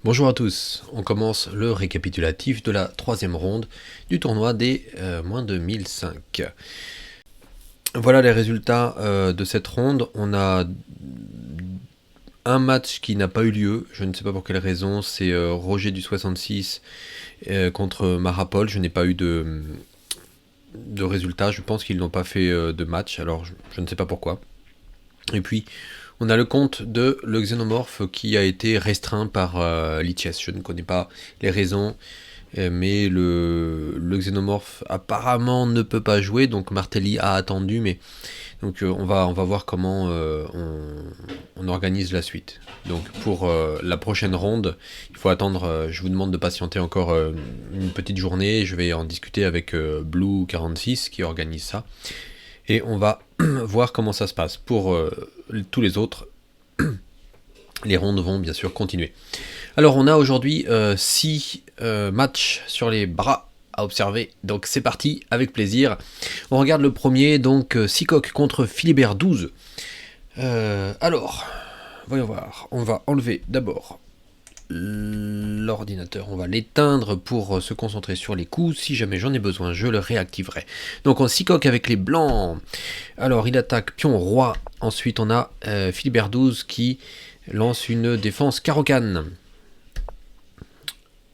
Bonjour à tous, on commence le récapitulatif de la troisième ronde du tournoi des moins de 1005. Voilà les résultats de cette ronde. On a un match qui n'a pas eu lieu, je ne sais pas pour quelle raison, c'est Roger du 66 contre Marapol. Je n'ai pas eu de résultat, je pense qu'ils n'ont pas fait de match, alors je ne sais pas pourquoi. Et puis on a le compte de le Xénomorphe qui a été restreint par Lichess. Je ne connais pas les raisons, mais le Xénomorphe apparemment ne peut pas jouer, donc Martelly a attendu, mais donc on va voir comment on organise la suite. Donc pour la prochaine ronde, il faut attendre, je vous demande de patienter encore une petite journée, je vais en discuter avec Blue46 qui organise ça, et on va voir comment ça se passe. Pour tous les autres, les rondes vont bien sûr continuer. Alors on a aujourd'hui 6 matchs sur les bras à observer, donc c'est parti, avec plaisir. On regarde le premier, donc Seacock contre Philibert 12. Alors, voyons voir, on va enlever d'abord l'ordinateur, on va l'éteindre pour se concentrer sur les coups. Si jamais j'en ai besoin, je le réactiverai. Donc on Seacock avec les blancs. Alors il attaque pion roi, ensuite on a Philibert 12 qui lance une défense carocane.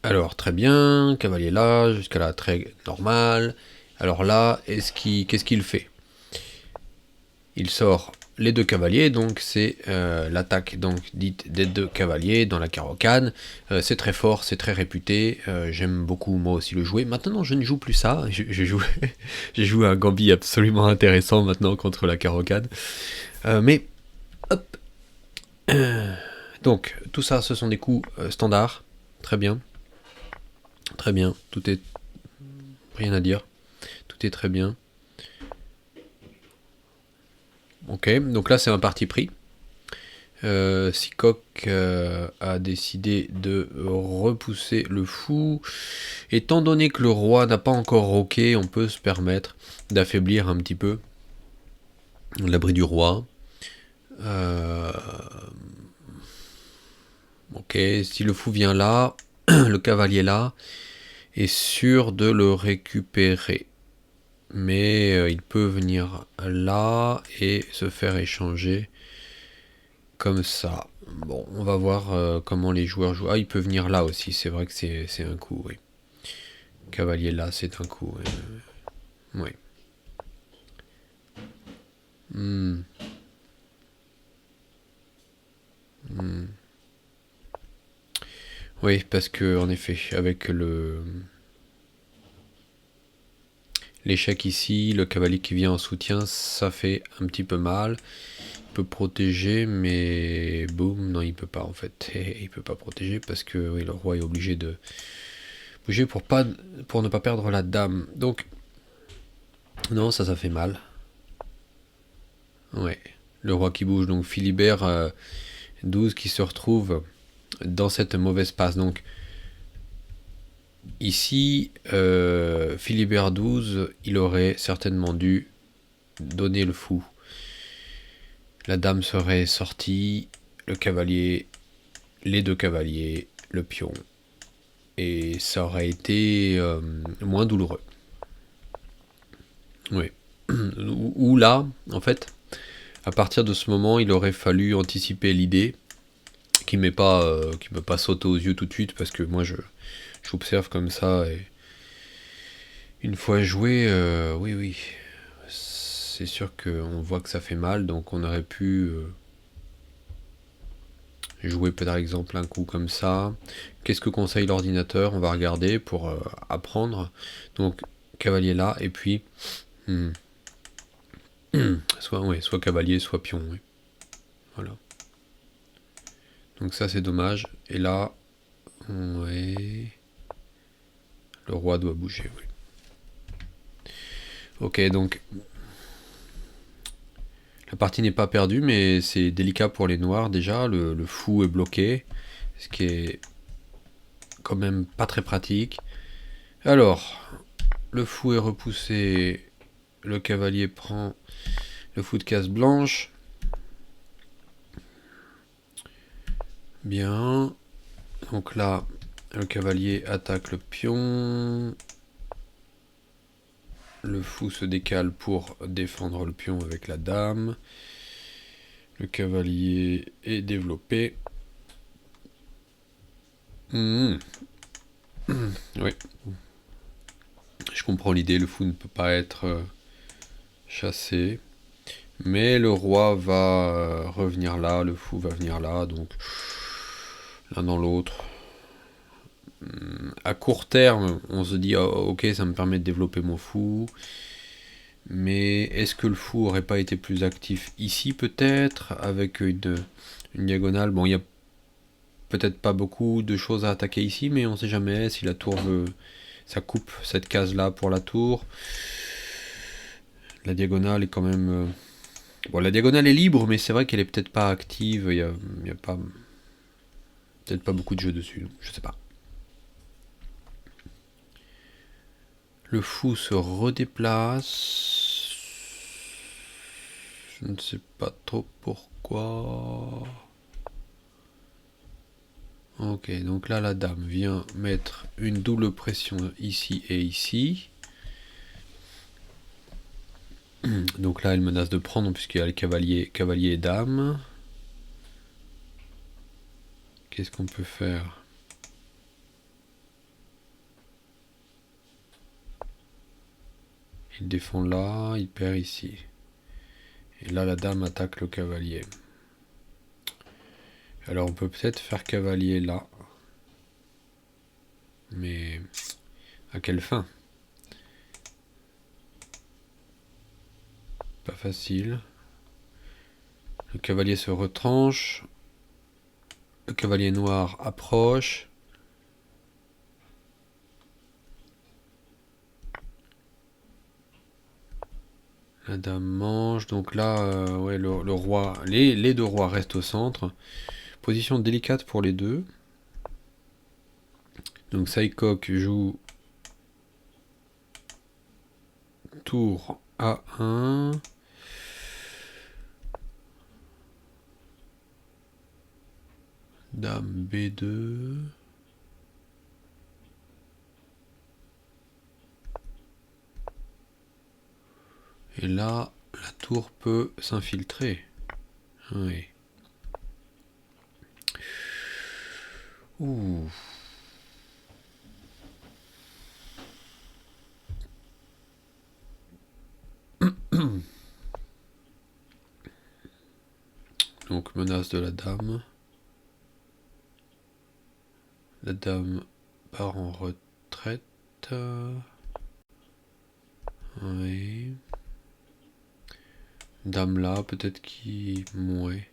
Alors très bien, cavalier là, jusqu'à là très normal. Alors là, qu'est-ce qu'il fait? Il sort les deux cavaliers, donc c'est l'attaque donc dite des deux cavaliers dans la carocane. C'est très fort, c'est très réputé. J'aime beaucoup moi aussi le jouer. Maintenant je ne joue plus ça. J'ai joué un Gambit absolument intéressant maintenant contre la carocane. Mais hop. Donc tout ça, ce sont des coups standards. Très bien. Très bien, tout est... rien à dire. Tout est très bien. Ok, donc là c'est un parti pris. Seacock a décidé de repousser le fou. Étant donné que le roi n'a pas encore roqué, on peut se permettre d'affaiblir un petit peu l'abri du roi. Ok, si le fou vient là, le cavalier là, est sûr de le récupérer. Mais il peut venir là et se faire échanger comme ça. Bon, on va voir comment les joueurs jouent. Ah, il peut venir là aussi, c'est vrai que c'est un coup, oui. Cavalier là, c'est un coup, oui. Hmm. Hmm. Oui, parce que en effet, avec l'échec ici, le cavalier qui vient en soutien, ça fait un petit peu mal. Il peut protéger, mais boum, non, il peut pas en fait. Il peut pas protéger parce que oui, le roi est obligé de bouger pour ne pas perdre la dame. Donc, non, ça fait mal. Ouais, le roi qui bouge, donc Philibert 12 qui se retrouve dans cette mauvaise passe. Donc, ici, Philibert 12, il aurait certainement dû donner le fou. La dame serait sortie, le cavalier, les deux cavaliers, le pion. Et ça aurait été moins douloureux. Oui. Ou là, en fait, à partir de ce moment, il aurait fallu anticiper l'idée qui m'est pas sauté aux yeux tout de suite parce que moi j'observe comme ça et une fois joué, oui, c'est sûr qu'on voit que ça fait mal, donc on aurait pu jouer par exemple un coup comme ça. Qu'est-ce que conseille l'ordinateur? On va regarder pour apprendre. Donc cavalier là et puis soit cavalier, soit pion. Oui. Voilà. Donc ça c'est dommage. Et là, ouais, le roi doit bouger. Oui. Ok, donc la partie n'est pas perdue, mais c'est délicat pour les noirs déjà. Le fou est bloqué, ce qui est quand même pas très pratique. Alors, le fou est repoussé, le cavalier prend le fou de case blanche. Bien. Donc là, le cavalier attaque le pion. Le fou se décale pour défendre le pion avec la dame. Le cavalier est développé. Oui. Je comprends l'idée, le fou ne peut pas être chassé. Mais le roi va revenir là, le fou va venir là, donc l'un dans l'autre. À court terme, on se dit, oh, ok, ça me permet de développer mon fou. Mais est-ce que le fou aurait pas été plus actif ici peut-être, avec une diagonale? Bon, il y a peut-être pas beaucoup de choses à attaquer ici, mais on sait jamais si la tour veut... Ça coupe cette case-là pour la tour. La diagonale est quand même... Bon, la diagonale est libre, mais c'est vrai qu'elle est peut-être pas active. Il y a pas... Peut-être pas beaucoup de jeux dessus, je sais pas. Le fou se redéplace. Je ne sais pas trop pourquoi. Ok, donc là la dame vient mettre une double pression ici et ici. Donc là elle menace de prendre puisqu'il y a le cavalier et dame. Qu'est-ce qu'on peut faire? Il défend là, il perd ici. Et là la dame attaque le cavalier. Alors on peut peut-être faire cavalier là. Mais à quelle fin? Pas facile. Le cavalier se retranche. Le cavalier noir approche. La dame mange. Donc là, ouais, le roi, les deux rois restent au centre. Position délicate pour les deux. Donc Saïkok joue tour A1. Dame B2. Et là, la tour peut s'infiltrer. Oui. Ouh. Donc menace de la dame. La dame part en retraite. Oui. Dame là, peut-être qui... Ouais.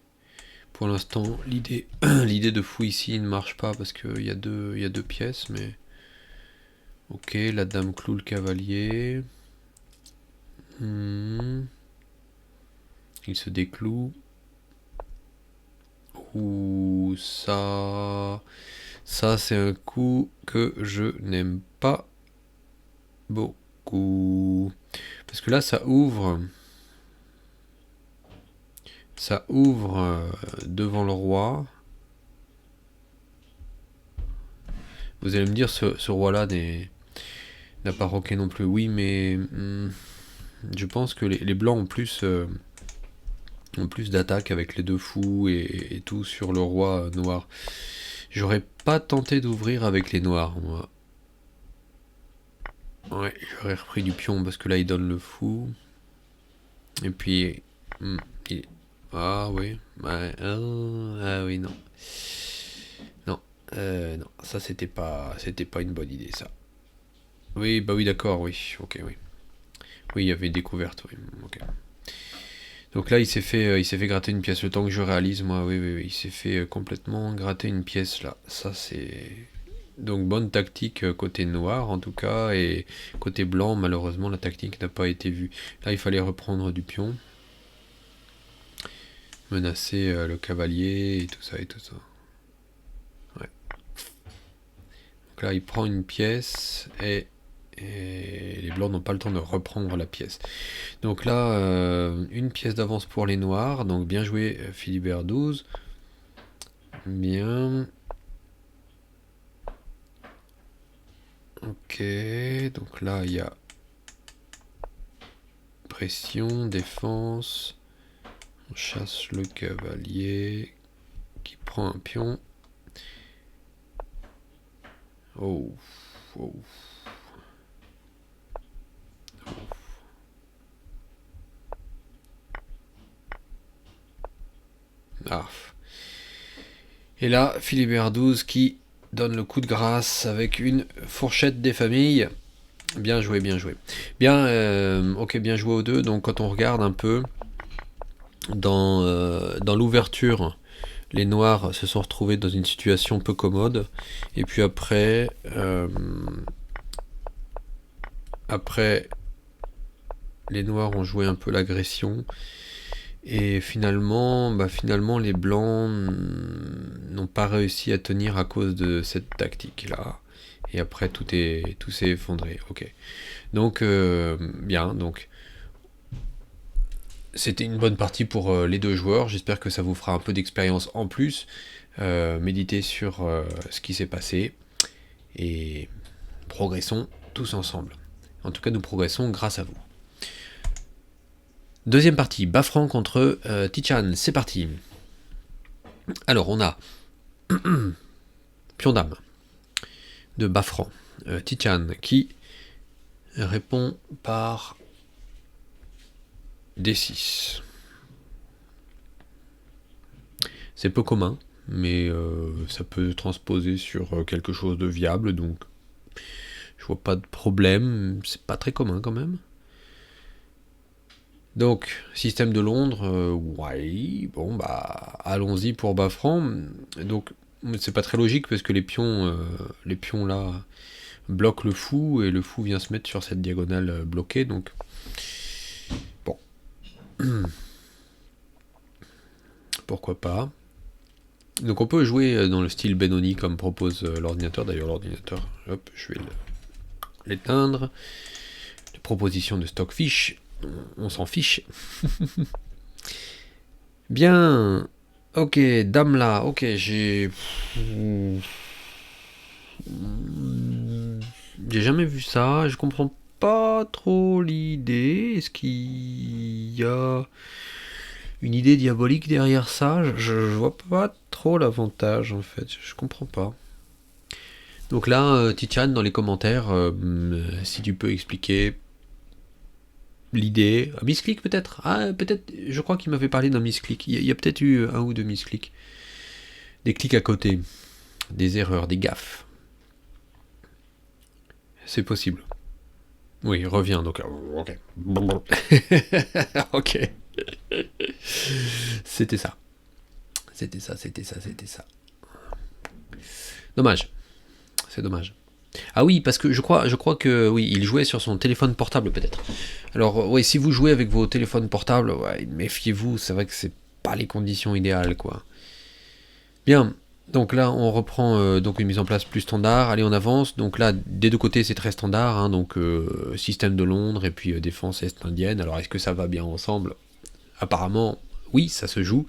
Pour l'instant, l'idée de fou ici ne marche pas parce qu'il y a deux pièces, mais... Ok, la dame cloue le cavalier. Il se décloue. Ouh, ça... Ça, c'est un coup que je n'aime pas beaucoup. Parce que là, ça ouvre... Ça ouvre devant le roi. Vous allez me dire, ce roi-là n'a pas roqué non plus. Oui, mais je pense que les blancs ont plus d'attaques avec les deux fous et tout sur le roi noir. J'aurais pas tenté d'ouvrir avec les noirs, moi. Ouais, j'aurais repris du pion parce que là, il donne le fou. Et puis... Ah oui, ouais, ah oui, non. Non, ça c'était pas une bonne idée, ça. Oui, bah oui, d'accord, oui, ok, oui. Oui, il y avait une découverte, oui, ok. Donc là, il s'est fait gratter une pièce. Le temps que je réalise, moi, oui, il s'est fait complètement gratter une pièce là. Ça c'est donc bonne tactique côté noir en tout cas, et côté blanc, malheureusement, la tactique n'a pas été vue. Là, il fallait reprendre du pion, menacer le cavalier et tout ça et tout ça. Ouais. Donc là, il prend une pièce et les blancs n'ont pas le temps de reprendre la pièce. Donc là, une pièce d'avance pour les noirs. Donc bien joué Philibert 12. Bien. Ok, donc là il y a pression, défense. On chasse le cavalier qui prend un pion. Oh, oh. Ah. Et là, Philibert XII qui donne le coup de grâce avec une fourchette des familles. Bien joué, bien joué. Bien, ok, bien joué aux deux. Donc quand on regarde un peu dans l'ouverture, les Noirs se sont retrouvés dans une situation peu commode. Et puis après, les Noirs ont joué un peu l'agression. Et finalement, les Blancs n'ont pas réussi à tenir à cause de cette tactique-là. Et après, tout s'est effondré. Ok. Donc, bien. Donc, c'était une bonne partie pour les deux joueurs. J'espère que ça vous fera un peu d'expérience en plus. Méditez sur ce qui s'est passé. Et progressons tous ensemble. En tout cas, nous progressons grâce à vous. Deuxième partie, Bafran contre Tichan. C'est parti. Alors, on a Pion Dame de Bafran. Tichan qui répond par D6. C'est peu commun, mais ça peut transposer sur quelque chose de viable, donc je vois pas de problème. C'est pas très commun quand même. Donc, système de Londres, ouais, bon bah allons-y pour Bafran. Donc, c'est pas très logique parce que les pions là bloquent le fou et le fou vient se mettre sur cette diagonale bloquée, donc bon. Pourquoi pas. Donc on peut jouer dans le style Benoni comme propose l'ordinateur. D'ailleurs l'ordinateur, hop, je vais l'éteindre. Les propositions de Stockfish, on s'en fiche. Bien. Ok, dame là, ok, j'ai jamais vu ça, je comprends pas trop l'idée. Est-ce qu'il y a une idée diabolique derrière ça? Je vois pas trop l'avantage en fait, je comprends pas. Donc là, Tichan, dans les commentaires, si tu peux expliquer l'idée. Un misclick peut-être. Ah, peut-être, je crois qu'il m'avait parlé d'un misclick. Il y a peut-être eu un ou deux misclicks. Des clics à côté. Des erreurs, des gaffes. C'est possible. Oui, reviens donc. Ok. Ok. C'était ça. C'était ça, c'était ça, c'était ça. Dommage. C'est dommage. Ah oui, parce que je crois que oui, il jouait sur son téléphone portable peut-être. Alors oui, si vous jouez avec vos téléphones portables, ouais, méfiez-vous, c'est vrai que c'est pas les conditions idéales quoi. Bien, donc là on reprend donc une mise en place plus standard. Allez, on avance. Donc là des deux côtés c'est très standard, hein, donc système de Londres et puis défense est-indienne. Alors est-ce que ça va bien ensemble? Apparemment, oui, ça se joue.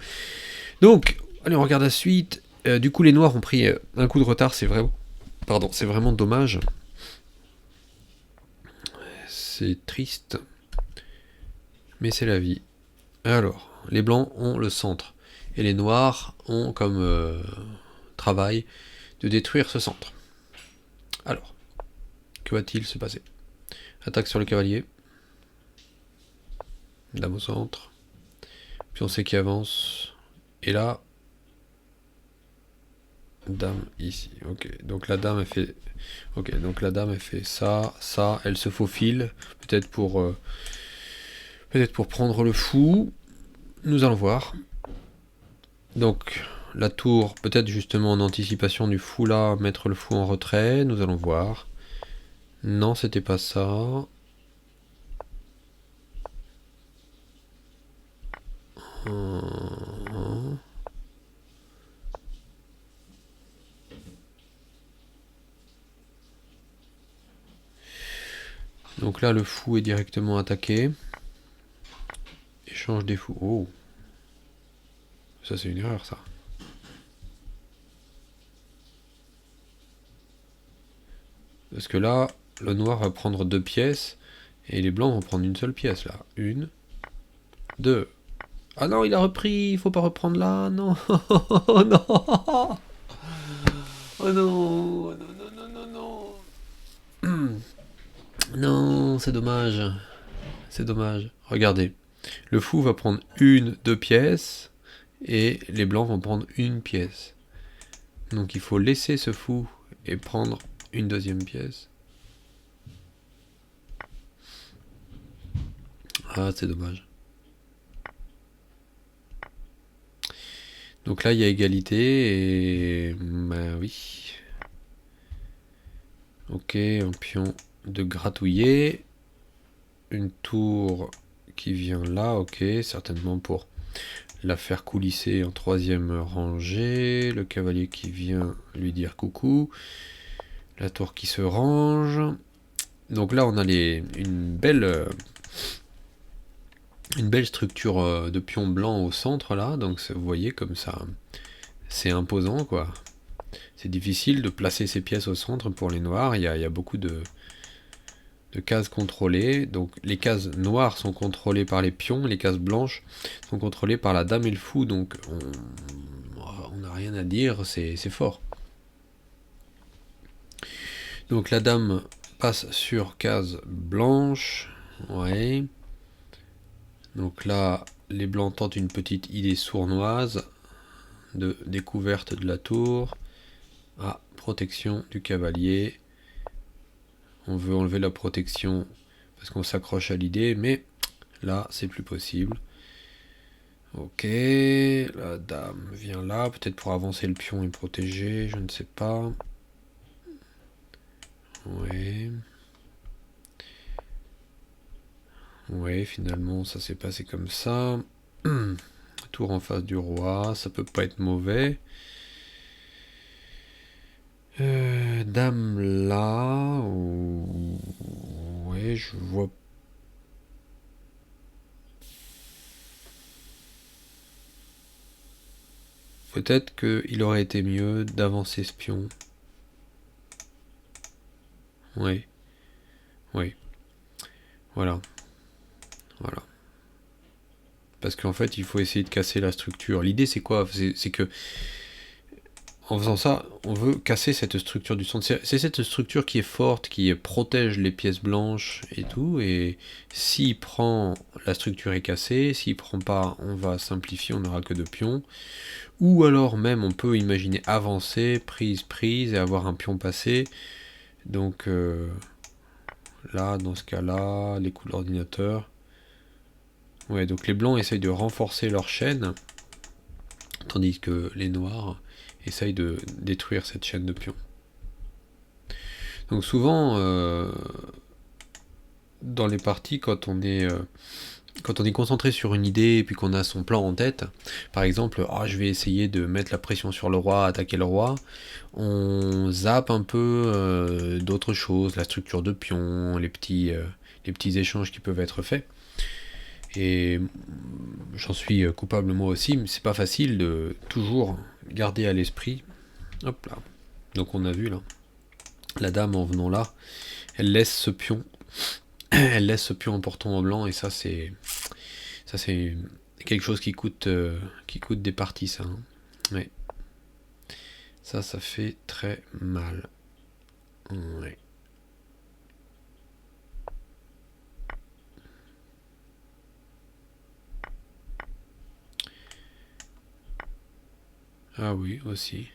Donc, allez, on regarde la suite. Du coup, les Noirs ont pris un coup de retard, c'est vraiment dommage. C'est triste, mais c'est la vie. Alors, les Blancs ont le centre, et les Noirs ont comme travail de détruire ce centre. Alors, que va-t-il se passer? Attaque sur le cavalier. Dame au centre. Puis on sait qui avance. Et là, dame ici. Ok, donc la dame elle fait. Ok, donc la dame elle fait ça, ça. Elle se faufile, peut-être pour prendre le fou. Nous allons voir. Donc la tour, peut-être justement en anticipation du fou là, mettre le fou en retrait. Nous allons voir. Non, c'était pas ça. Donc là, le fou est directement attaqué. Échange des fous. Oh. Ça, c'est une erreur, ça. Parce que là, le noir va prendre 2 pièces, et les blancs vont prendre une seule pièce, là. 1, 2. Ah non, il a repris, il faut pas reprendre là, non. Oh non. Oh non, non, non, non, non, non. Non, c'est dommage. C'est dommage. Regardez. Le fou va prendre 1, 2 pièces, et les blancs vont prendre une pièce. Donc il faut laisser ce fou et prendre une deuxième pièce. Ah, c'est dommage. Donc là, il y a égalité, et... bah oui. Ok, un pion de gratouiller. Une tour qui vient là, ok, certainement pour la faire coulisser en troisième rangée. Le cavalier qui vient lui dire coucou. La tour qui se range. Donc là, on a une belle structure de pions blancs au centre là. Donc vous voyez comme ça, c'est imposant quoi. C'est difficile de placer ces pièces au centre pour les noirs. Il y a beaucoup de cases contrôlées. Donc les cases noires sont contrôlées par les pions, les cases blanches sont contrôlées par la dame et le fou. Donc on n'a rien à dire, c'est fort. Donc la dame passe sur case blanche. Ouais. Donc là, les blancs tentent une petite idée sournoise de découverte de la tour. Ah, protection du cavalier. On veut enlever la protection parce qu'on s'accroche à l'idée, mais là, c'est plus possible. Ok, la dame vient là, peut-être pour avancer le pion et protéger, je ne sais pas. Ouais. Ouais, finalement, ça s'est passé comme ça. Tour en face du roi, ça peut pas être mauvais. Dame là. Ouais, je vois. Peut-être qu'il aurait été mieux d'avancer ce pion. Oui. Oui. Voilà. Voilà. Parce qu'en fait, il faut essayer de casser la structure. L'idée, c'est quoi? C'est que, en faisant ça, on veut casser cette structure du centre. C'est cette structure qui est forte, qui protège les pièces blanches et tout. Et s'il prend, la structure est cassée. S'il prend pas, on va simplifier, on n'aura que 2 pions. Ou alors même, on peut imaginer avancer, prise, et avoir un pion passé. Donc là, dans ce cas-là, les coups de l'ordinateur. Ouais, donc les blancs essayent de renforcer leur chaîne, tandis que les noirs essayent de détruire cette chaîne de pions. Donc souvent, dans les parties, quand on est concentré sur une idée et puis qu'on a son plan en tête, par exemple, je vais essayer de mettre la pression sur le roi, attaquer le roi, on zappe un peu d'autres choses, la structure de pions, les petits échanges qui peuvent être faits. Et j'en suis coupable moi aussi, mais c'est pas facile de toujours garder à l'esprit. Hop là. Donc on a vu là, la dame en venant là, elle laisse ce pion, elle laisse ce pion en portant en blanc, et ça c'est quelque chose qui coûte des parties, ça. Hein. Ouais. Ça fait très mal. Ouais. Ah oui, aussi.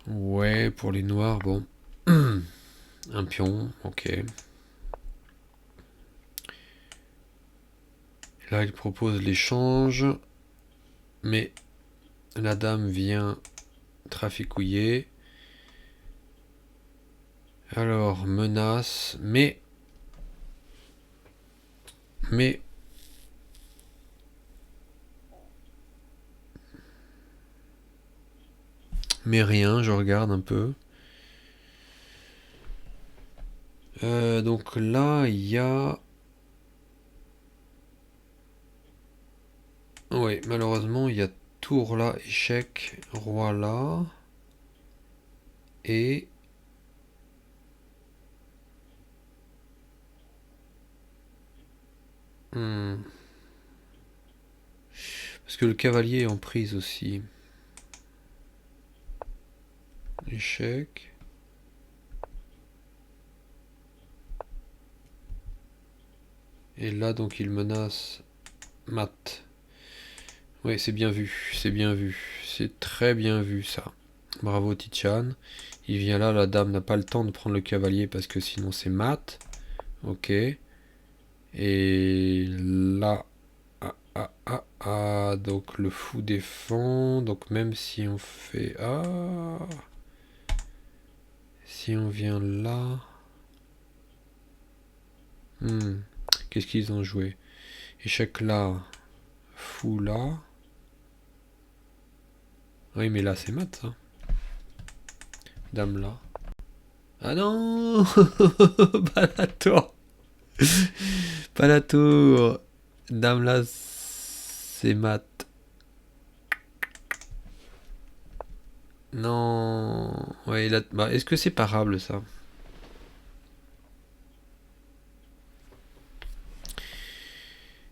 Ouais, pour les noirs, bon. Un pion, ok. Là, il propose l'échange, mais la dame vient traficouiller. Alors, menace, mais rien, je regarde un peu. Donc là, il y a... Oui, malheureusement, il y a tour là, échec, roi là. Et... Parce que le cavalier est en prise aussi. Échec. Et là, donc, il menace mat. Oui, c'est bien vu, c'est bien vu. C'est très bien vu, ça. Bravo, Tichan. Il vient là, la dame n'a pas le temps de prendre le cavalier parce que sinon c'est mat. Ok. Et là... donc le fou défend. Donc même si on fait... Si on vient là... Qu'est-ce qu'ils ont joué? Échec là. Fou là. Oui, mais là c'est mat, ça. Dame là. Ah non. Pas la tour. Pas la tour. Dame là, c'est mat. Non. Ouais, là... bah, est-ce que c'est parable, ça?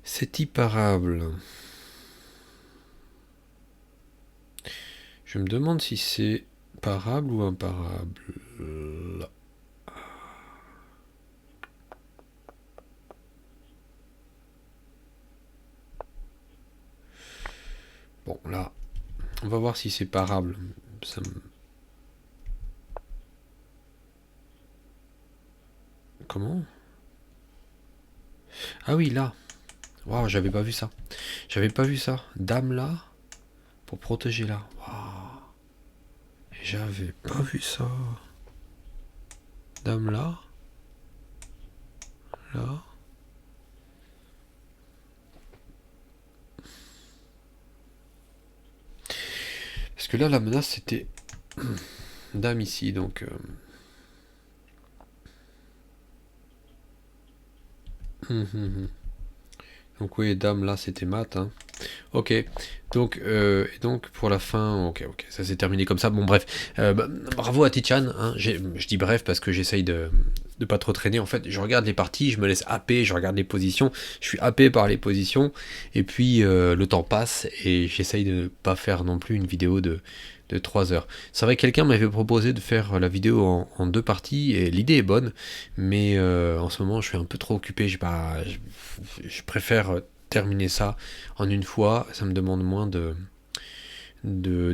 C'est imparable. Je me demande si c'est parable ou imparable. Bon, là, on va voir si c'est parable. Ça me... Comment? Ah oui, là. Waouh, j'avais pas vu ça. J'avais pas vu ça. Dame là, pour protéger là. Waouh. J'avais pas vu ça. Dame là. Là. Parce que là, la menace, c'était dame ici, donc... Donc oui, dame là, c'était mat. Hein. Ok, donc, et donc pour la fin, ok, ça s'est terminé comme ça. Bon, bref, bravo à Tichan. Hein, je dis bref parce que j'essaye de pas trop traîner. En fait, je regarde les parties, je me laisse happer, je regarde les positions, je suis happé par les positions, et puis le temps passe et j'essaye de ne pas faire non plus une vidéo de 3 heures. C'est vrai que quelqu'un m'avait proposé de faire la vidéo en 2 parties et l'idée est bonne, mais en ce moment je suis un peu trop occupé. Je préfère terminer ça en une fois, ça me demande moins de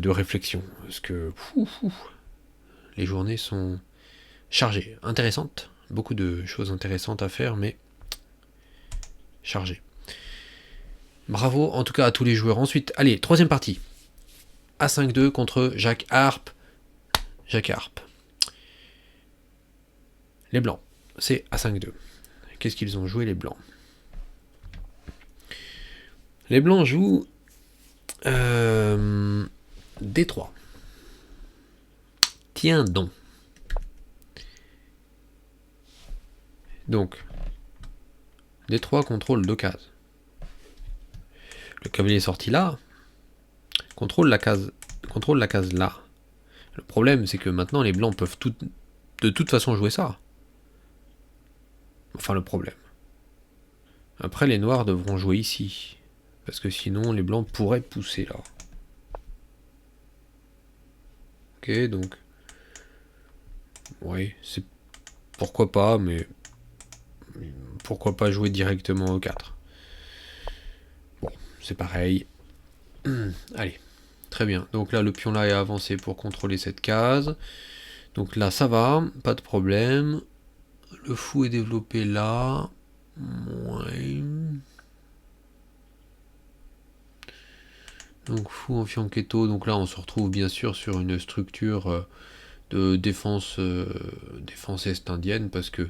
réflexion. Parce que les journées sont chargées, intéressantes, beaucoup de choses intéressantes à faire, mais chargées. Bravo en tout cas à tous les joueurs. Ensuite, allez, troisième partie. A5-2 contre Jacques Harpe. Jacques Harpe. Les blancs, c'est A5-2. Qu'est-ce qu'ils ont joué les blancs? Les blancs jouent D3. Tiens donc. Donc, D3 contrôle 2 cases. Le cavalier est sorti là. Contrôle la case là. Le problème, c'est que maintenant, les blancs peuvent de toute façon jouer ça. Enfin, le problème. Après, les noirs devront jouer ici. Parce que sinon, les blancs pourraient pousser là. Ok, donc... Oui, c'est... Pourquoi pas, mais... Pourquoi pas jouer directement au 4? Bon, c'est pareil. Allez, très bien. Donc là, le pion là est avancé pour contrôler cette case. Donc là, ça va, pas de problème. Le fou est développé là. Ouais. Donc fou en fianchetto. Donc là, on se retrouve bien sûr sur une structure de défense est-indienne, parce que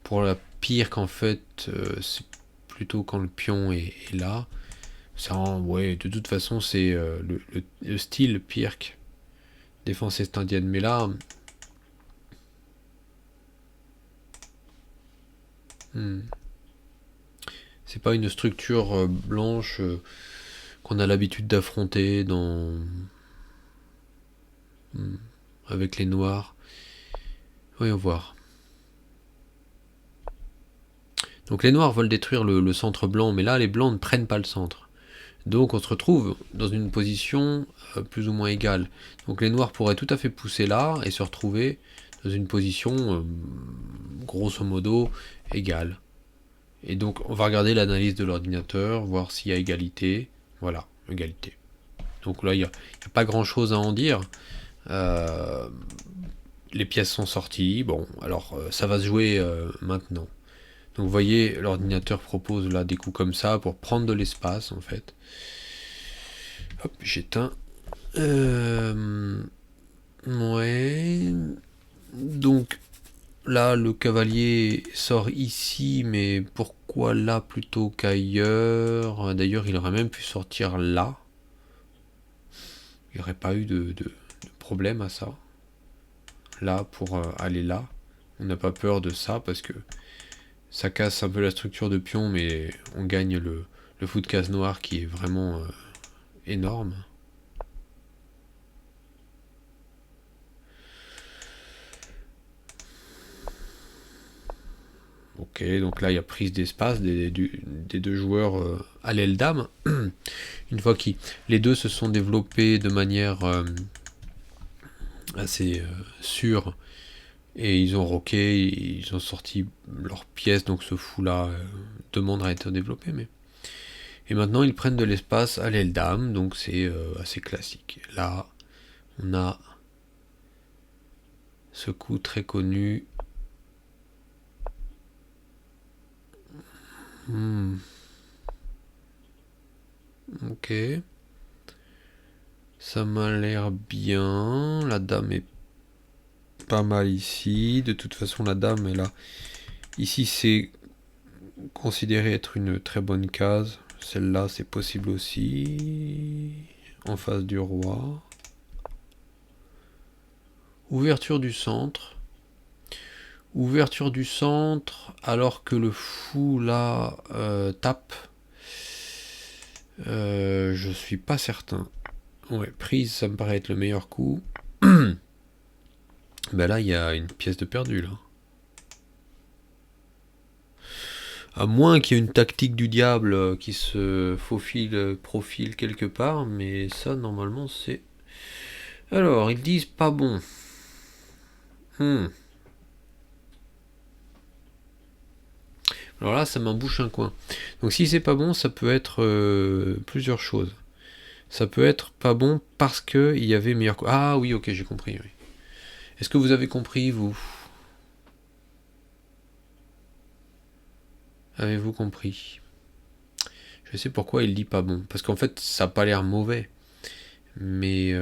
pour la pire qu'en fait, c'est plutôt quand le pion est là. Ouais, de toute façon, c'est le style Pirc, défense est-indienne. Mais là, c'est pas une structure blanche qu'on a l'habitude d'affronter avec les noirs. Voyons voir. Donc les noirs veulent détruire le centre blanc, mais là les blancs ne prennent pas le centre. Donc on se retrouve dans une position plus ou moins égale. Donc les noirs pourraient tout à fait pousser là et se retrouver dans une position grosso modo égale. Et donc on va regarder l'analyse de l'ordinateur, voir s'il y a égalité. Voilà, égalité. Donc là il n'y a pas grand chose à en dire. Les pièces sont sorties. Bon, alors ça va se jouer maintenant. Donc vous voyez, l'ordinateur propose là des coups comme ça pour prendre de l'espace en fait. Hop, j'éteins. Ouais. Donc là, le cavalier sort ici, mais pourquoi là plutôt qu'ailleurs? D'ailleurs, il aurait même pu sortir là. Il n'y aurait pas eu de problème à ça. Là, pour aller là. On n'a pas peur de ça parce que ça casse un peu la structure de pion, mais on gagne le fou de case noir qui est vraiment énorme. Ok, donc là il y a prise d'espace des deux joueurs à l'aile dame. Une fois que les deux se sont développés de manière assez sûre et ils ont roqué, ils ont sorti leur pièce, donc ce fou là demande à être développé. Et maintenant ils prennent de l'espace à l'aile dame, donc c'est assez classique. Là on a ce coup très connu. Ok. Ça m'a l'air bien. La dame est pas mal ici. De toute façon, la dame est là. Ici, c'est considéré être une très bonne case. Celle-là, c'est possible aussi. En face du roi. Ouverture du centre. Ouverture du centre, alors que le fou, là, tape. Je suis pas certain. Ouais, prise, ça me paraît être le meilleur coup. Ben là, il y a une pièce de perdu, là. À moins qu'il y ait une tactique du diable qui se faufile, profile quelque part, mais ça, normalement, c'est... Alors, ils disent pas bon. Alors là, ça m'embouche un coin. Donc si c'est pas bon, ça peut être plusieurs choses. Ça peut être pas bon parce qu'il y avait meilleur... Ah oui, ok, j'ai compris. Oui. Est-ce que vous avez compris, vous? Avez-vous compris? Je sais pourquoi il dit pas bon. Parce qu'en fait, ça n'a pas l'air mauvais. Mais...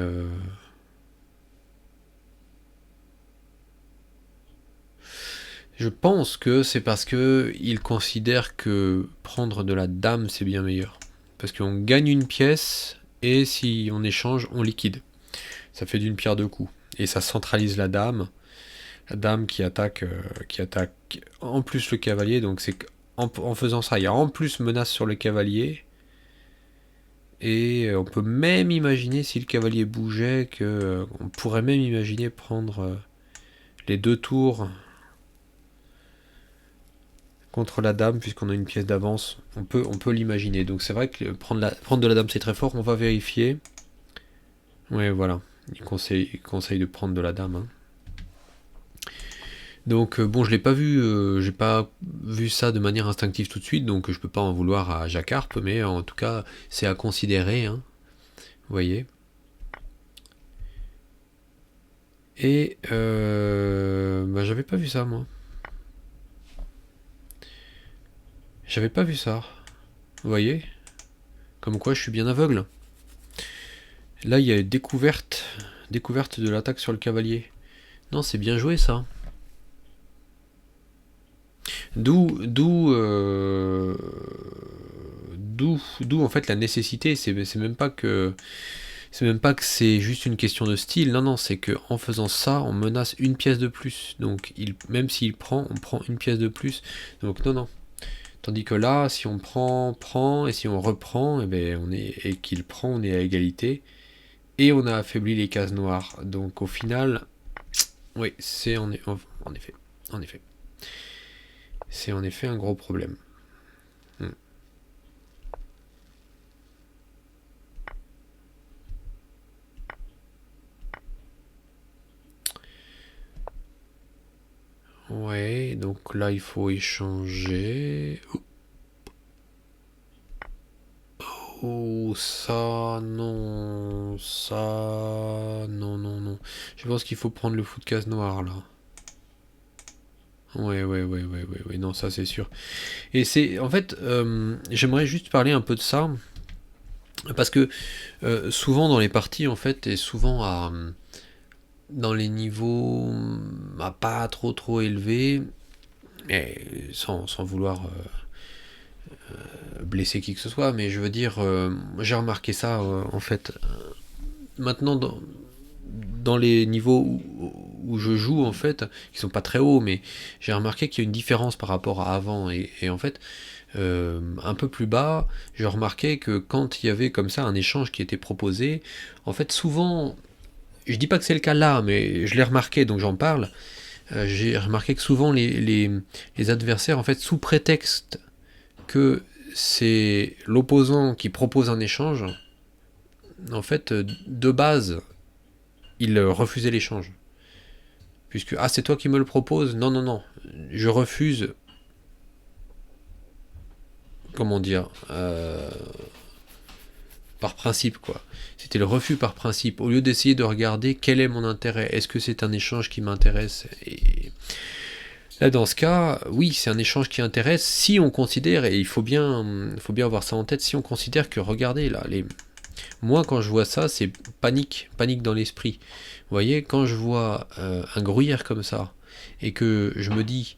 je pense que c'est parce que il considère que prendre de la dame, c'est bien meilleur. Parce qu'on gagne une pièce, et si on échange, on liquide. Ça fait d'une pierre deux coups. Et ça centralise la dame. La dame qui attaque en plus le cavalier. Donc c'est en faisant ça, il y a en plus menace sur le cavalier. Et on peut même imaginer, si le cavalier bougeait, on pourrait même imaginer prendre les deux tours contre la dame, puisqu'on a une pièce d'avance. On peut l'imaginer. Donc c'est vrai que prendre de la dame, c'est très fort. On va vérifier. Ouais, voilà. Il conseille de prendre de la dame. Hein. Donc bon, je l'ai pas vu, j'ai pas vu ça de manière instinctive tout de suite, donc je peux pas en vouloir à Jacques Arp, mais en tout cas, c'est à considérer. Hein. Vous voyez. Et bah, j'avais pas vu ça, moi. J'avais pas vu ça. Vous voyez. Comme quoi, je suis bien aveugle. Là, il y a découverte de l'attaque sur le cavalier. Non, c'est bien joué, ça. D'où en fait la nécessité. C'est même pas que c'est juste une question de style. Non, non, c'est que en faisant ça, on menace une pièce de plus. Donc, même s'il prend, on prend une pièce de plus. Donc, non, non. Tandis que là, si on prend, et si on reprend, et qu'il prend, on est à égalité. Et on a affaibli les cases noires. Donc, au final, Oui, c'est en effet. En effet. C'est en effet un gros problème. Hmm. Ouais, donc là il faut échanger. Oh, ça, non. Ça, non, non, non. Je pense qu'il faut prendre le fou de case noire là. Ouais, non, ça c'est sûr. Et c'est, en fait, j'aimerais juste parler un peu de ça, parce que souvent dans les parties, en fait, et souvent dans les niveaux pas trop élevés, et sans vouloir blesser qui que ce soit, mais je veux dire, j'ai remarqué ça, en fait, maintenant dans les niveaux où je joue, en fait, qui sont pas très hauts, mais j'ai remarqué qu'il y a une différence par rapport à avant, et en fait, un peu plus bas, je remarquais que quand il y avait comme ça un échange qui était proposé, en fait souvent, je dis pas que c'est le cas là, mais je l'ai remarqué donc j'en parle, j'ai remarqué que souvent les adversaires, en fait, sous prétexte que c'est l'opposant qui propose un échange, en fait, de base, il refusait l'échange. Puisque, ah, c'est toi qui me le proposes, non, non, non, je refuse, comment dire, par principe, quoi. C'était le refus par principe. Au lieu d'essayer de regarder quel est mon intérêt, est-ce que c'est un échange qui m'intéresse, et là, dans ce cas, oui, c'est un échange qui intéresse si on considère, et faut bien avoir ça en tête, si on considère que, regardez, là, moi, quand je vois ça, c'est panique dans l'esprit. Vous voyez, quand je vois un gruyère comme ça, et que je me dis,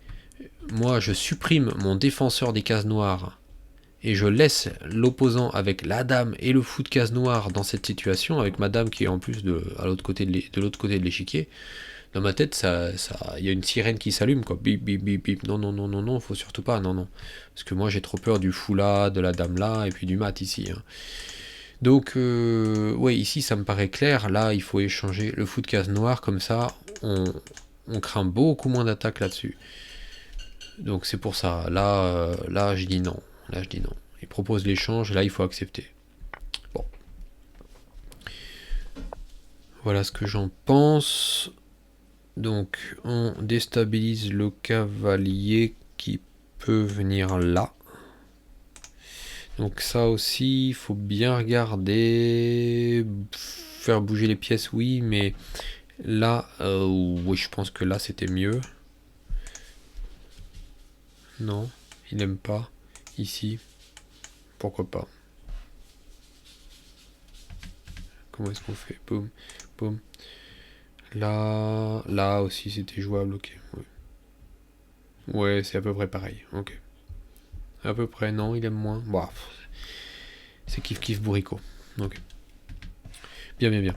moi, je supprime mon défenseur des cases noires, et je laisse l'opposant avec la dame et le fou de case noire dans cette situation, avec ma dame qui est en plus de l'autre côté de l'échiquier, dans ma tête, il y a une sirène qui s'allume, quoi. Bip, bip, bip, bip. Non, non, non, non, non, faut surtout pas, non, non. Parce que moi, j'ai trop peur du fou là, de la dame là, et puis du mat ici, hein. Donc, ouais, ici, ça me paraît clair. Là, il faut échanger le fou de case noire, comme ça, on craint beaucoup moins d'attaques là-dessus. Donc, c'est pour ça. Là, je dis non. Là, je dis non. Il propose l'échange, là, il faut accepter. Bon. Voilà ce que j'en pense. Donc, on déstabilise le cavalier qui peut venir là. Donc ça aussi, il faut bien regarder. Faire bouger les pièces, oui, mais là, oui, je pense que là, c'était mieux. Non, il n'aime pas. Ici, pourquoi pas. Comment est-ce qu'on fait? Boum, boum. Là aussi, c'était jouable, ok. Ouais, c'est à peu près pareil, ok. À peu près, non, il aime moins. Bah, c'est kiff kiff bourricot. Ok. Bien, bien, bien.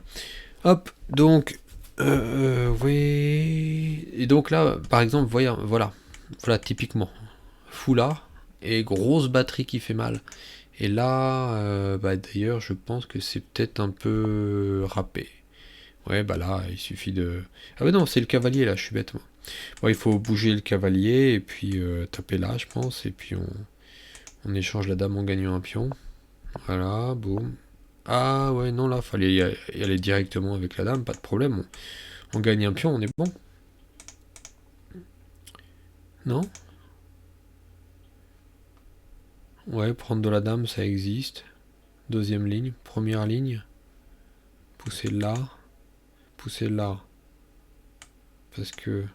Hop, donc, oui. Et donc là, par exemple, voilà, typiquement, foulard et grosse batterie qui fait mal. Et là, bah d'ailleurs, je pense que c'est peut-être un peu râpé. Ouais, bah là, il suffit de. Ah bah non, c'est le cavalier là, je suis bête moi. Bon, il faut bouger le cavalier et puis taper là, je pense, et puis on échange la dame en gagnant un pion. Voilà, boum. Ah ouais, non, là, fallait y aller directement avec la dame, pas de problème. On gagne un pion, on est bon. Non? Ouais, prendre de la dame, ça existe. Deuxième ligne, première ligne. Pousser là. Pousser là. Parce que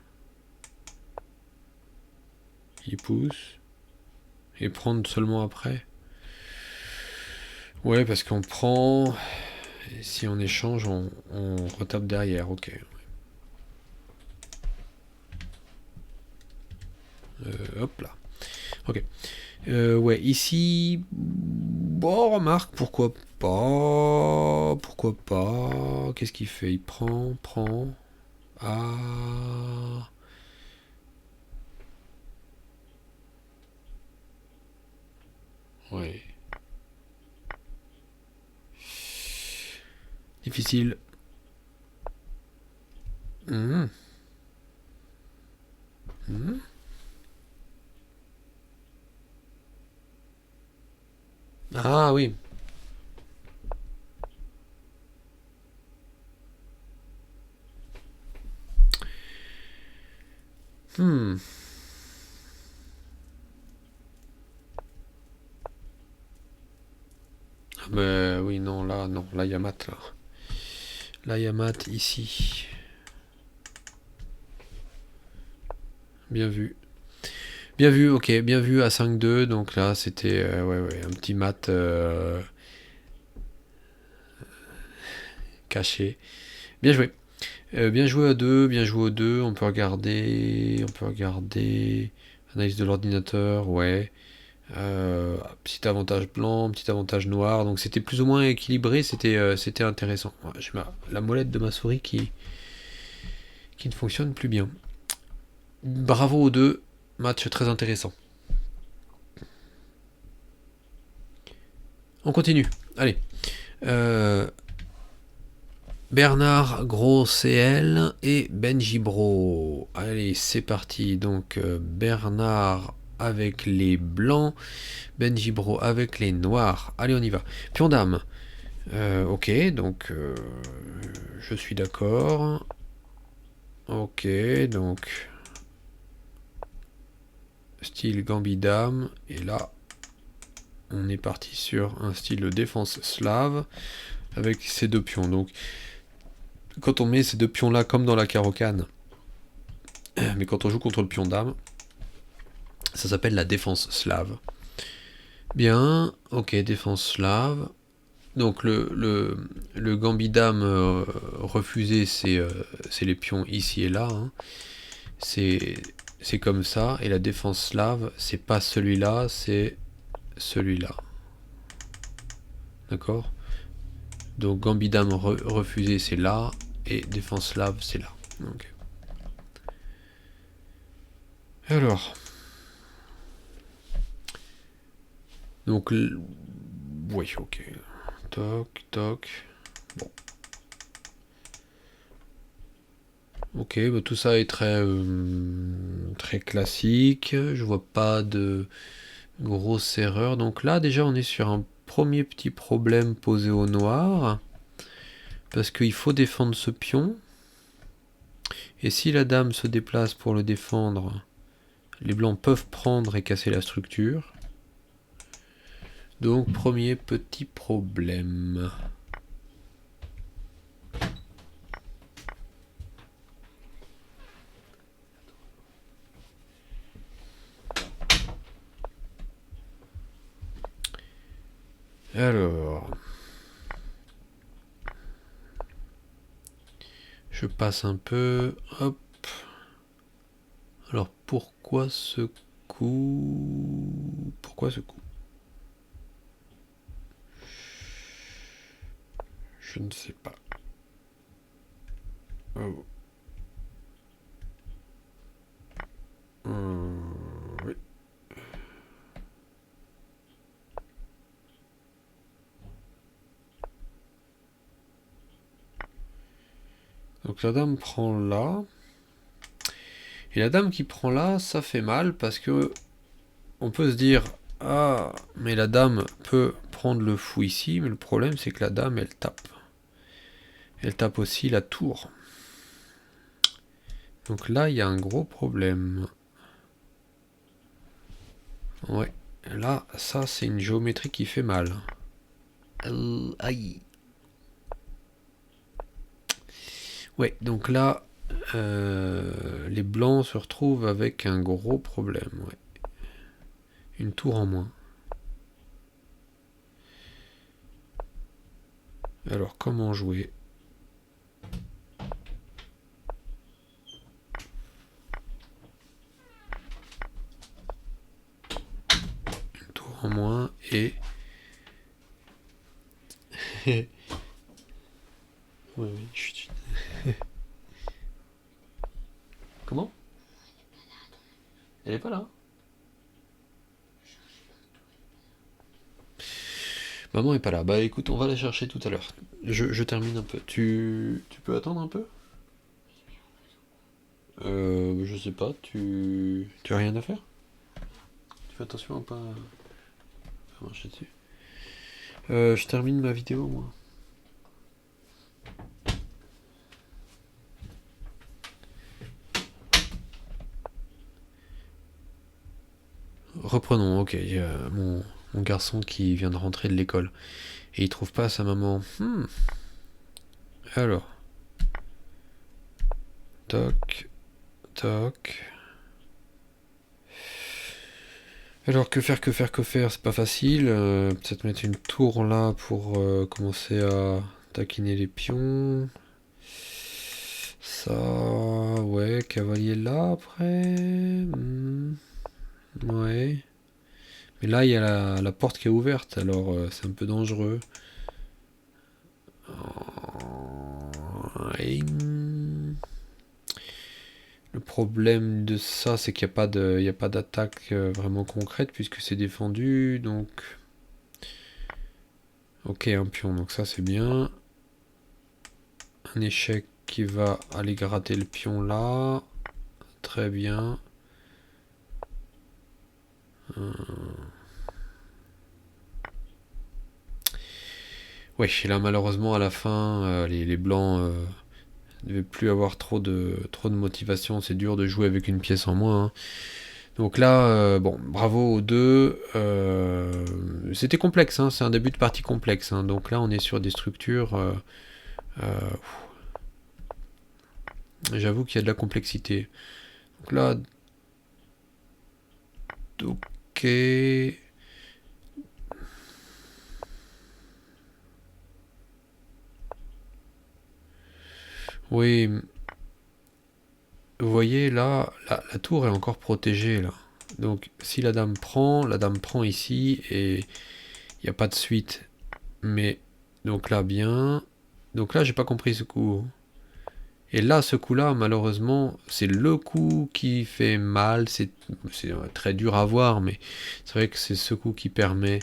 il pousse. Et prendre seulement après. Ouais, parce qu'on prend. Et si on échange, on retape derrière, ok. Hop là. Ok. Ouais, ici. Bon, remarque, pourquoi pas. Pourquoi pas. Qu'est-ce qu'il fait? Il prend. Ah. Ouais. Difficile. Mhm. Hmm. Ah oui. Hmm. Ah, mais oui, non, là, non. Là, il y a mat, là. Là, il y a mat, ici. Bien vu. Bien vu, ok. Bien vu à 5-2. Donc là, c'était ouais, ouais, un petit mat caché. Bien joué. Bien joué à 2, bien joué aux 2. On peut regarder. On peut regarder. Analyse de l'ordinateur, ouais. Petit avantage blanc, petit avantage noir. Donc c'était plus ou moins équilibré, c'était intéressant. Ouais, j'ai la molette de ma souris qui ne fonctionne plus bien. Bravo aux deux, match très intéressant. On continue. Allez. Euh, Bernard Gros CL et Benji Bro. Allez, c'est parti. Donc Bernard avec les blancs, Benji Bro avec les noirs. Allez, on y va. Pion dame. Ok, donc je suis d'accord. Ok, donc style Gambidam. Et là, on est parti sur un style de défense slave avec ces deux pions. Donc, quand on met ces deux pions là comme dans la carocane, mais quand on joue contre le pion dame, ça s'appelle la défense slave. Bien, ok, défense slave. Donc le Gambidam refusé, c'est les pions ici et là. Hein. C'est comme ça. Et la défense slave, c'est pas celui-là, c'est celui-là. D'accord. Donc Gambidam refusé, c'est là. Et défense slave, c'est là. Okay. Alors. Donc. Oui, ok. Toc, toc. Bon. Ok, bah tout ça est très classique. Je vois pas de grosse erreur. Donc là, déjà, on est sur un premier petit problème posé au noir. Parce qu'il faut défendre ce pion. Et si la dame se déplace pour le défendre, les blancs peuvent prendre et casser la structure. Donc, premier petit problème. Alors, je passe un peu. Hop. Alors, pourquoi ce coup? Pourquoi ce coup? Je ne sais pas. Oh. Oui. Donc la dame prend là. Et la dame qui prend là, ça fait mal parce que on peut se dire ah, mais la dame peut prendre le fou ici, mais le problème c'est que la dame elle tape. Elle tape aussi la tour. Donc là, il y a un gros problème. Ouais. Là, ça c'est une géométrie qui fait mal. Aïe. Ouais, donc là, les blancs se retrouvent avec un gros problème. Ouais. Une tour en moins. Alors, comment jouer? Une tour en moins et... oui, oui, chut. Comment? Elle est pas là. Maman est pas là. Bah écoute, on va la chercher tout à l'heure. Je termine un peu. Tu peux attendre un peu? Je sais pas, tu as rien à faire? Tu fais attention à pas marcher dessus. Je termine ma vidéo, moi. Reprenons, ok. Il y a mon garçon qui vient de rentrer de l'école. Et il trouve pas sa maman. Alors. Toc. Toc. Alors, que faire, que faire, que faire? C'est pas facile. Peut-être mettre une tour là pour commencer à taquiner les pions. Ça, ouais, cavalier là après. Ouais. Mais là, il y a la porte qui est ouverte, alors c'est un peu dangereux. Et le problème de ça, c'est qu'il n'y a pas d'attaque vraiment concrète puisque c'est défendu, donc... Ok, un pion, donc ça c'est bien. Un échec qui va aller gratter le pion là. Très bien. Ouais, et là malheureusement à la fin, les blancs ne devaient plus avoir trop de motivation. C'est dur de jouer avec une pièce en moins, hein. Donc là, bon, bravo aux deux. C'était complexe, hein, c'est un début de partie complexe, hein. Donc là, on est sur des structures. J'avoue qu'il y a de la complexité. Donc là, ok. Oui, vous voyez là, la tour est encore protégée là. Donc si la dame prend ici et il n'y a pas de suite. Mais donc là bien. Donc là j'ai pas compris ce coup. Et là ce coup là malheureusement c'est le coup qui fait mal. C'est très dur à voir mais c'est vrai que c'est ce coup qui permet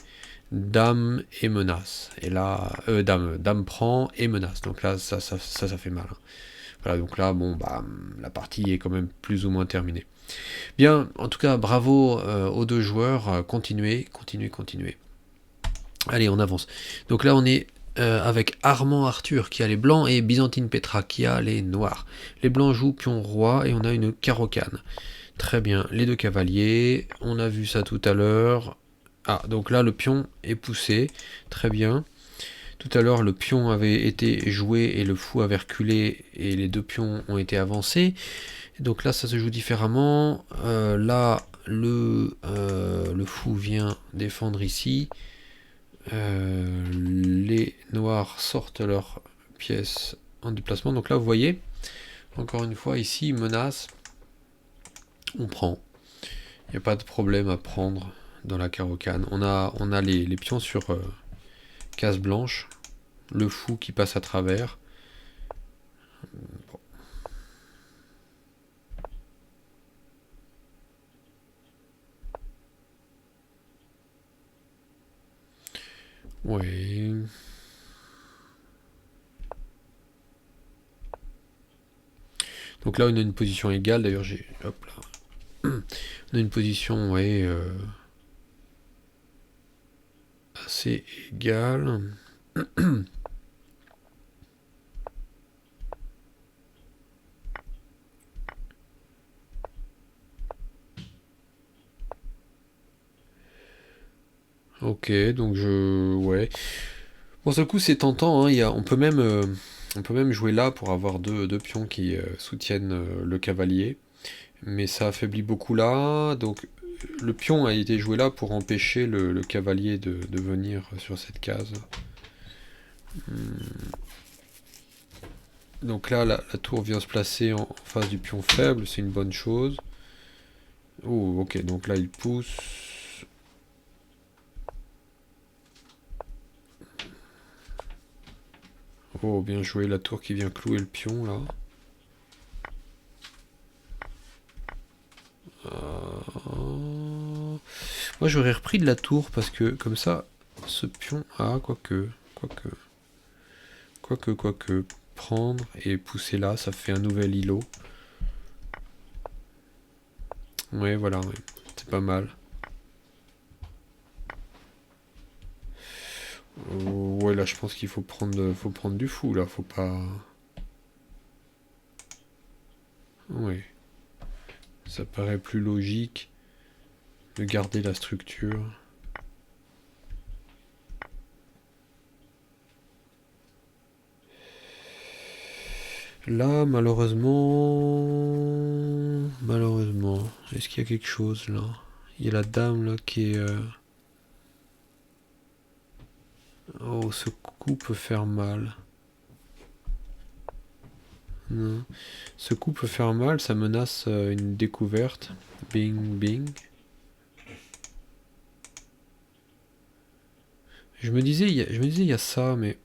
dame et menace. Et là dame prend et menace. Donc là ça fait mal, hein. Voilà, donc là, bon, bah, la partie est quand même plus ou moins terminée. Bien, en tout cas, bravo aux deux joueurs. Continuez, continuez, continuez. Allez, on avance. Donc là, on est avec Armand Arthur qui a les blancs et Byzantine Petra qui a les noirs. Les blancs jouent pion roi et on a une carocane. Très bien, les deux cavaliers. On a vu ça tout à l'heure. Ah, donc là, le pion est poussé. Très bien. Tout à l'heure, le pion avait été joué et le fou avait reculé et les deux pions ont été avancés. Donc là, ça se joue différemment. Là, le fou vient défendre ici. Les noirs sortent leurs pièces en déplacement. Donc là, vous voyez, encore une fois, ici, menace. On prend. Il n'y a pas de problème à prendre dans la carocane. On a les pions sur case blanche. Le fou qui passe à travers. Bon. Oui. Donc là, on a une position égale. D'ailleurs, j'ai... Hop là. On a une position, ouais, assez égale. Ok, donc je... Ouais. Bon, ce coup, c'est tentant, hein. On peut même jouer là pour avoir deux pions qui soutiennent le cavalier. Mais ça affaiblit beaucoup là. Donc le pion a été joué là pour empêcher le cavalier de venir sur cette case. Donc là, la tour vient se placer en face du pion faible. C'est une bonne chose. Oh, ok, donc là, il pousse. Oh, bien joué, la tour qui vient clouer le pion, là. Moi, j'aurais repris de la tour, parce que, comme ça, ce pion... Ah, quoique... Quoique... Prendre et pousser là, ça fait un nouvel îlot. Ouais, voilà, ouais. C'est pas mal. Ouais, là, je pense qu'il faut prendre du fou, là. Faut pas... Ouais. Ça paraît plus logique de garder la structure. Là, malheureusement, est-ce qu'il y a quelque chose là? Il y a la dame là qui est... Oh, ce coup peut faire mal. Non. Ce coup peut faire mal, ça menace une découverte. Bing, bing. Je me disais, il y a ça, mais...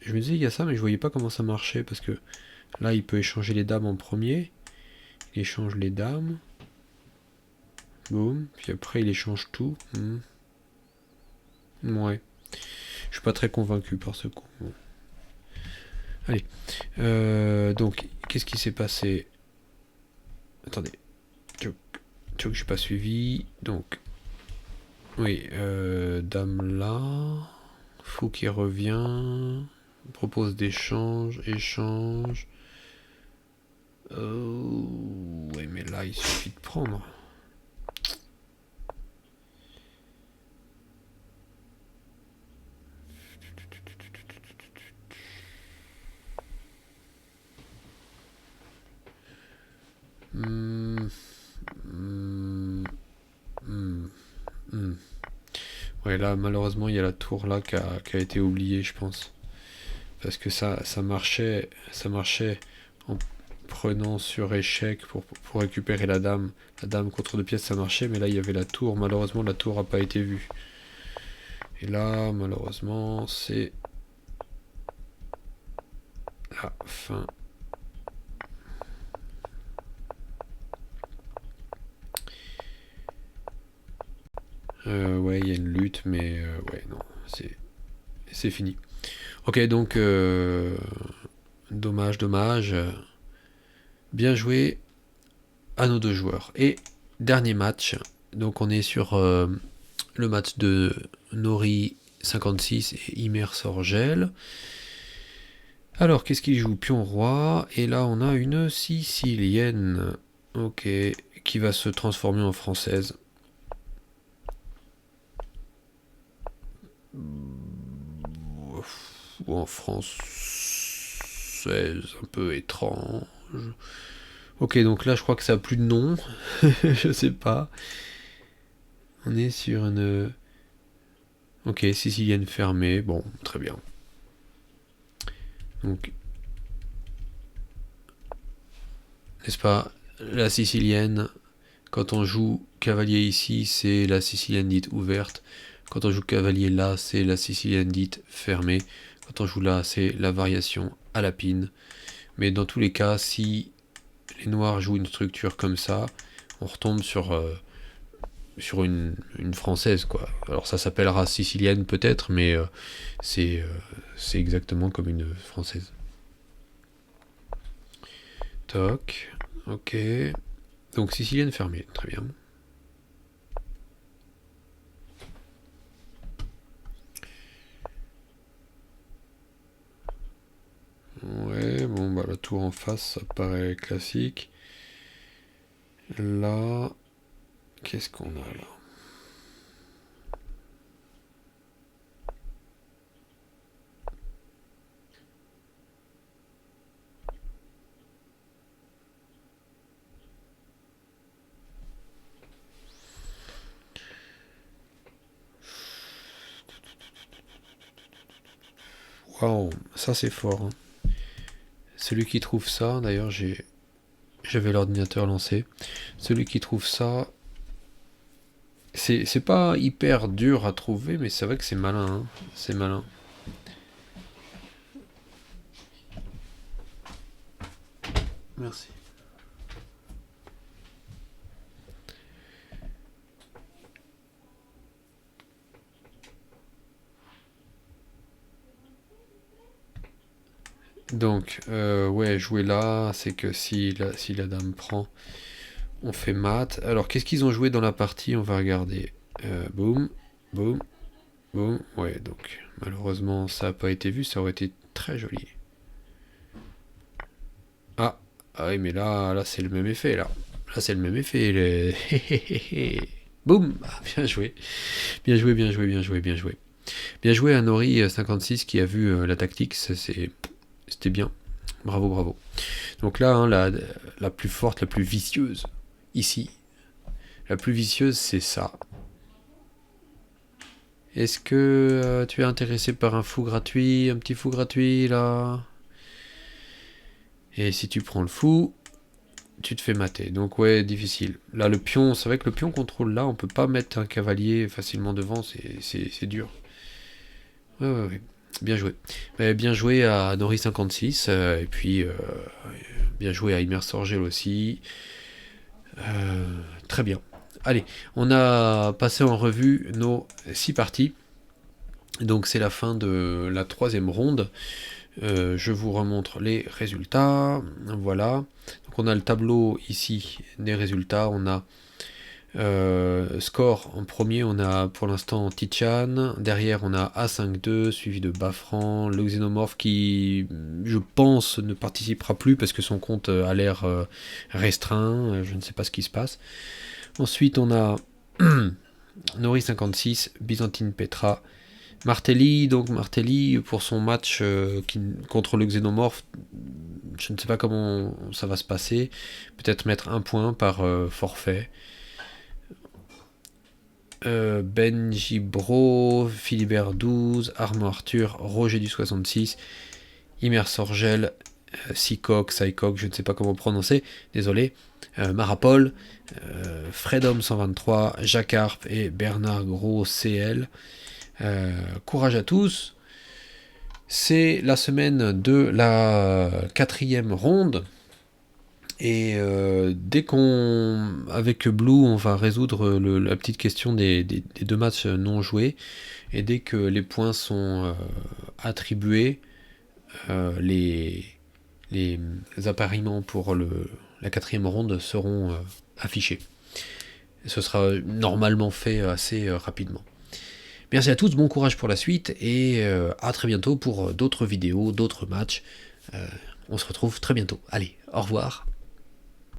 Je me disais, il y a ça, mais je voyais pas comment ça marchait, parce que là, il peut échanger les dames en premier. Il échange les dames. Boum. Puis après, il échange tout. Ouais. Je suis pas très convaincu par ce coup. Bon. Allez. Donc, qu'est-ce qui s'est passé? Attendez. Je suis pas suivi. Donc, oui. Dame là. Fou qui revient. Propose d'échange. Échange. Ouais, mais là, il suffit de prendre. Ouais, là, malheureusement, il y a la tour là qui a été oubliée, je pense. Parce que ça marchait en prenant sur échec pour récupérer la dame. La dame contre deux pièces, ça marchait, mais là, il y avait la tour. Malheureusement, la tour n'a pas été vue. Et là, malheureusement, c'est la fin. Ouais, il y a une lutte, mais ouais, non, c'est fini. Ok, donc, dommage. Bien joué à nos deux joueurs. Et dernier match, donc on est sur le match de Nori 56 et Imer Sorgel. Alors, qu'est-ce qu'il joue? Pion roi. Et là, on a une sicilienne. Ok. Qui va se transformer en française. Ou en française. Un peu étrange. Ok, donc là, je crois que ça a plus de nom. Je sais pas. On est sur une... Ok, sicilienne fermée. Bon, très bien. Donc, n'est-ce pas, la sicilienne, quand on joue cavalier ici, c'est la sicilienne dite ouverte. Quand on joue cavalier là, c'est la sicilienne dite fermée. Quand on joue là, c'est la variation à la pine. Mais dans tous les cas, si les noirs jouent une structure comme ça, on retombe sur une française, quoi. Alors ça s'appellera sicilienne peut-être, mais c'est exactement comme une française. Toc, ok. Donc sicilienne fermée, très bien. Ouais, bon, bah la tour en face, ça paraît classique. Là, qu'est-ce qu'on a là? Waouh, ça c'est fort, hein. Celui qui trouve ça, d'ailleurs, j'avais l'ordinateur lancé. Celui qui trouve ça, c'est pas hyper dur à trouver, mais c'est vrai que c'est malin, hein. C'est malin. Merci. Donc, ouais, jouer là, c'est que si la dame prend, On fait mat. Alors, qu'est-ce qu'ils ont joué dans la partie? On va regarder. Boum, boum, boum. Ouais, donc, malheureusement, ça n'a pas été vu. Ça aurait été très joli. Ah, ah oui, mais là c'est le même effet, là. Là, c'est le même effet. Boum. Ah, bien joué. Bien joué, bien joué, bien joué, bien joué. Bien joué à Nori56 qui a vu la tactique. C'était bien. Bravo, bravo. Donc là, hein, la plus forte, la plus vicieuse, ici. La plus vicieuse, c'est ça. Est-ce que tu es intéressé par un fou gratuit, un petit fou gratuit, là? Et si tu prends le fou, tu te fais mater. Donc ouais, difficile. Là, le pion, c'est vrai que le pion contrôle là, on peut pas mettre un cavalier facilement devant, c'est dur. Ouais, ouais, ouais. Bien joué. Bien joué à Nori56, et puis bien joué à Imer Sorgel aussi. Très bien. Allez, on a passé en revue nos 6 parties. Donc c'est la fin de la 3e ronde. Je vous remontre les résultats. Voilà. Donc on a le tableau ici des résultats. On a score en premier, on a pour l'instant Tichan. Derrière, on a A5-2, suivi de Bafran, le Xénomorphe qui, je pense, ne participera plus parce que son compte a l'air restreint. Je ne sais pas ce qui se passe. Ensuite, on a Nori56, Byzantine Petra, Martelly. Donc Martelly, pour son match contre le Xénomorphe, je ne sais pas comment ça va se passer. Peut-être mettre un point par forfait. Benji Bro, Philibert 12, Armand Arthur, Roger du 66, Imer Sorgel, Sycoc, je ne sais pas comment prononcer, désolé, Marapol, Fredom 123, Jacques Arp et Bernard Gros CL. Courage à tous. C'est la semaine de la 4e ronde. Et dès qu'on, avec Blue, on va résoudre la petite question des 2 matchs non joués, et dès que les points sont attribués, les appariements pour la 4e ronde seront affichés. Ce sera normalement fait assez rapidement. Merci à tous, bon courage pour la suite, et à très bientôt pour d'autres vidéos, d'autres matchs. On se retrouve très bientôt. Allez, au revoir.